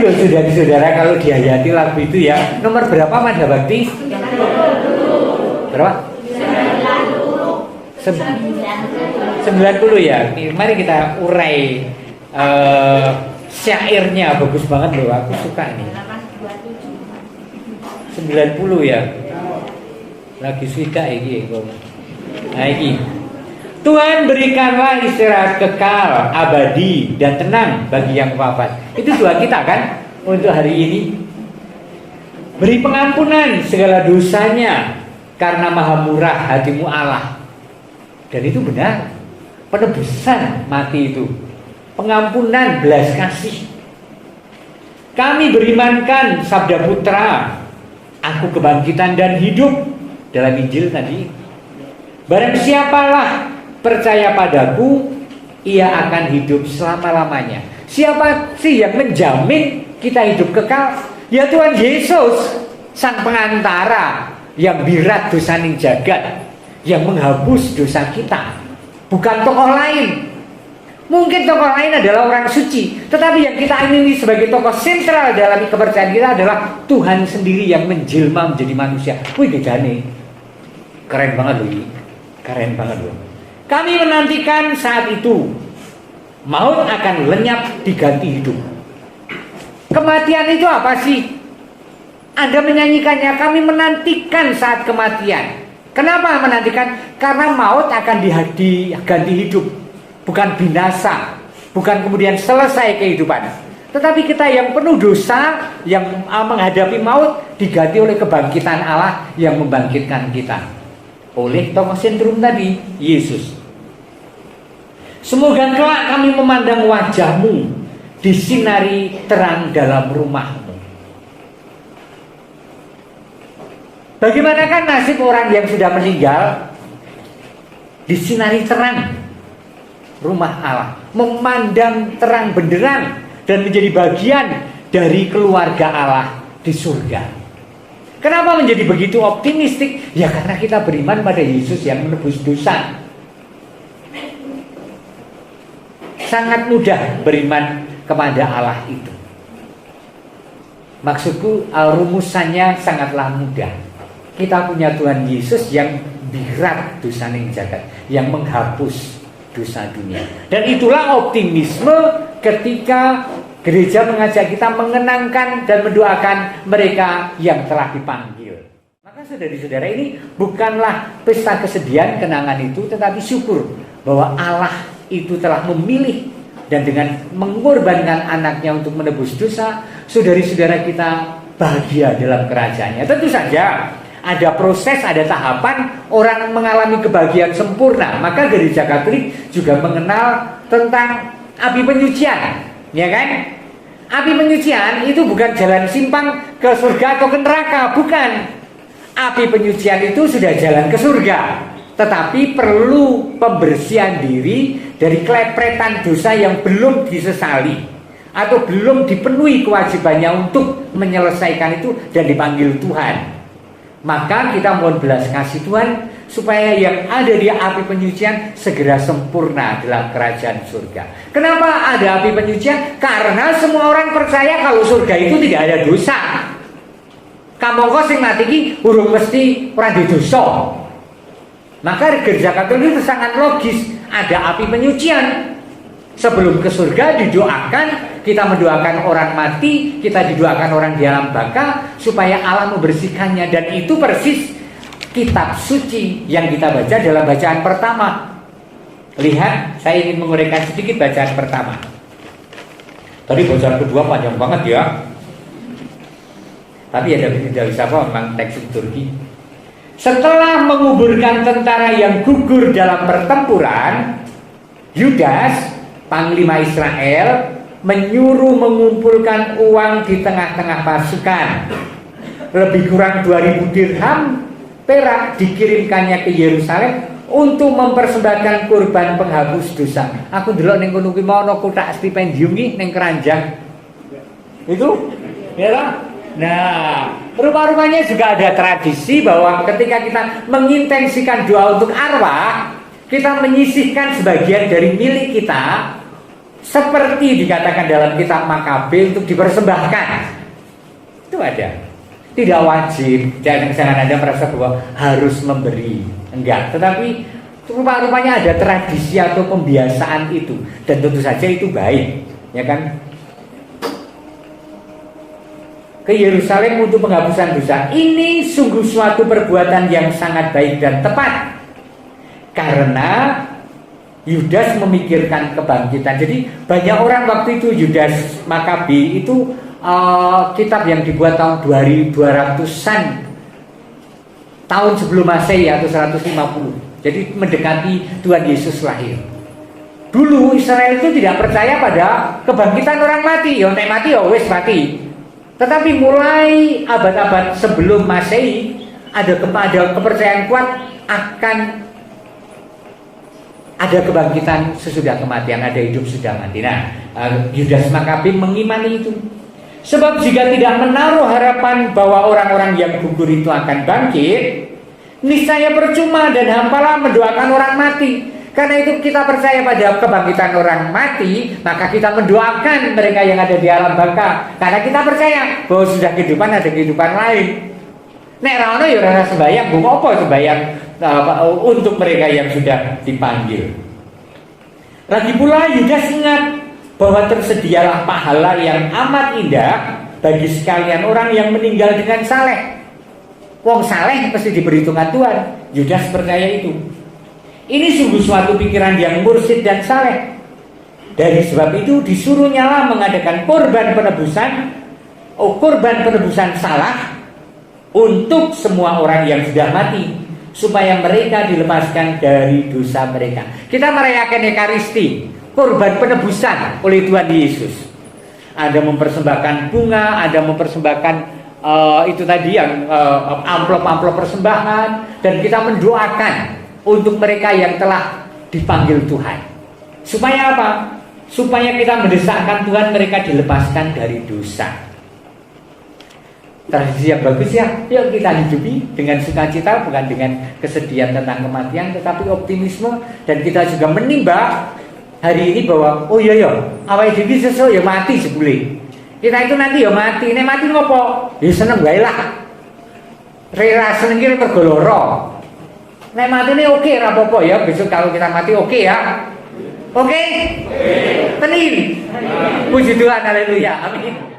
loh saudara-saudara, kalau dihayati lagu itu ya. Nomor berapa Madha Bakti? Berapa? 90 ya. Mari kita urai syairnya, bagus banget loh, aku suka nih. 90 ya. Lagi swida iki. Nah iki. Tuhan berikanlah istirahat kekal, abadi dan tenang bagi yang wafat. Itu doa kita kan untuk hari ini. Beri pengampunan segala dosanya, karena maha murah hatimu Allah. Dan itu benar. Penebusan mati itu, pengampunan, belas kasih. Kami berimankan sabda putra, aku kebangkitan dan hidup, dalam Injil tadi. Barang siapalah percaya padaku, ia akan hidup selama-lamanya. Siapa sih yang menjamin kita hidup kekal? Ya Tuhan Yesus, sang pengantara yang birat dosa ning jagat, yang menghapus dosa kita. Bukan tokoh lain. Mungkin tokoh lain adalah orang suci, tetapi yang kita ini sebagai tokoh sentral dalam kepercayaan kita adalah Tuhan sendiri yang menjelma menjadi manusia. Wih, bedane. Keren banget loh ini. Keren banget loh. Kami menantikan saat itu maut akan lenyap diganti hidup. Kematian itu apa sih? Anda menyanyikannya, kami menantikan saat kematian. Kenapa menantikan? Karena maut akan diganti hidup. Bukan binasa, bukan kemudian selesai kehidupan. Tetapi kita yang penuh dosa, yang menghadapi maut, diganti oleh kebangkitan Allah yang membangkitkan kita. Oleh tokoh sentrum tadi, Yesus. Semoga kelak kami memandang wajahmu, disinari terang dalam rumahmu. Bagaimanakah nasib orang yang sudah meninggal? Disinari terang rumah Allah, memandang terang benderang dan menjadi bagian dari keluarga Allah di surga. Kenapa menjadi begitu optimistik? Ya karena kita beriman pada Yesus yang menebus dosa. Sangat mudah beriman kepada Allah itu. Maksudku, rumusannya sangatlah mudah. Kita punya Tuhan Yesus yang birat dosa ning jagat, yang menghapus dosa dunia. Dan itulah optimisme ketika gereja mengajak kita mengenangkan dan mendoakan mereka yang telah dipanggil. Maka saudara-saudara, ini bukanlah pesta kesedihan kenangan itu, tetapi syukur bahwa Allah itu telah memilih dan dengan mengorbankan anaknya untuk menebus dosa, saudara-saudara kita bahagia dalam kerajaannya. Tentu saja ada proses, ada tahapan orang mengalami kebahagiaan sempurna. Maka gereja Katolik juga mengenal tentang api penyucian, ya kan? Api penyucian itu bukan jalan simpang ke surga atau ke neraka, bukan. Api penyucian itu sudah jalan ke surga, tetapi perlu pembersihan diri dari kelepretan dosa yang belum disesali atau belum dipenuhi kewajibannya untuk menyelesaikan itu dan dipanggil Tuhan. Maka kita mohon belas kasih Tuhan supaya yang ada di api penyucian segera sempurna dalam kerajaan surga. Kenapa ada api penyucian? Karena semua orang percaya kalau surga itu tidak ada dosa. Kamangka sing mati iki urung mesti ora dosa. Maka gereja Katolik itu sangat logis, ada api penyucian. Sebelum ke surga didoakan, kita mendoakan orang mati, kita didoakan orang di alam baka supaya Allah membersihkannya. Dan itu persis kitab suci yang kita baca dalam bacaan pertama. Lihat, saya ingin menguraikan sedikit bacaan pertama. Tadi bacaan kedua panjang banget ya. Tapi ada tidak bisa apa, memang teks liturgi. Setelah menguburkan tentara yang gugur dalam pertempuran, Yudas, panglima Israel, menyuruh mengumpulkan uang di tengah-tengah pasukan. Lebih kurang 2000 dirham perak dikirimkannya ke Yerusalem untuk mempersembahkan kurban penghapus dosa. Aku delok ning kono kuwi mau ana kotak stipendium iki ning keranjang. Itu, ya lah. Nah, rupa-rupanya juga ada tradisi bahwa ketika kita mengintensikan doa untuk arwah, kita menyisihkan sebagian dari milik kita seperti dikatakan dalam kitab Makabe untuk dipersembahkan. Itu ada. Tidak wajib, jangan Anda merasa bahwa harus memberi. Enggak, tetapi rupa-rupanya ada tradisi atau pembiasaan itu, dan tentu saja itu baik, ya kan? Ke Yerusalem untuk penghapusan dosa. Ini sungguh suatu perbuatan yang sangat baik dan tepat, karena Yudas memikirkan kebangkitan. Jadi banyak orang waktu itu, Yudas Makabe itu kitab yang dibuat tahun 2200-an tahun sebelum Masehi atau 150. Jadi mendekati Tuhan Yesus lahir. Dulu Israel itu tidak percaya pada kebangkitan orang mati. Ya nek mati ya wis mati. Tetapi mulai abad-abad sebelum Masehi ada kepercayaan kuat akan ada kebangkitan sesudah kematian, ada hidup sudah mati. Nah, Yudas Makabe mengimani itu. Sebab jika tidak menaruh harapan bahwa orang-orang yang gugur itu akan bangkit, niscaya percuma dan hampalah mendoakan orang mati. Karena itu kita percaya pada kebangkitan orang mati, maka kita mendoakan mereka yang ada di alam baka. Karena kita percaya bahwa sudah kehidupan ada kehidupan lain. Nek rano ya rasa sembahyang, bung apa sembahyang untuk mereka yang sudah dipanggil. Lagi pula Yudas ingat bahwa tersedialah pahala yang amat indah bagi sekalian orang yang meninggal dengan saleh. Wong saleh pasti diberi Tuhan Tuhan. Yudas percaya itu. Ini sungguh suatu pikiran yang mursyid dan saleh. Dari sebab itu disuruh nyala mengadakan korban penebusan salah untuk semua orang yang sudah mati, supaya mereka dilepaskan dari dosa mereka. Kita merayakan Ekaristi, korban penebusan oleh Tuhan Yesus. Ada mempersembahkan bunga, ada mempersembahkan itu tadi yang amplop-amplop persembahan, dan kita mendoakan untuk mereka yang telah dipanggil Tuhan. Supaya apa? Supaya kita mendesakkan Tuhan mereka dilepaskan dari dosa. Tradisi yang bagus ya, yuk kita hidupi dengan sukacita, bukan dengan kesedihan tentang kematian, tetapi optimisme. Dan kita juga menimba hari ini bahwa oh iya awake dhewe sesuai ya mati sebule. Kita itu nanti ya mati. Nek mati ngopo? Ya seneng wae lah. Rela seneng iki mergo lara. Nek mati ini oke ra apa-apa ya. Besok kalau kita mati oke ya. Oke? Tenin. Puji Tuhan, haleluya. Amin.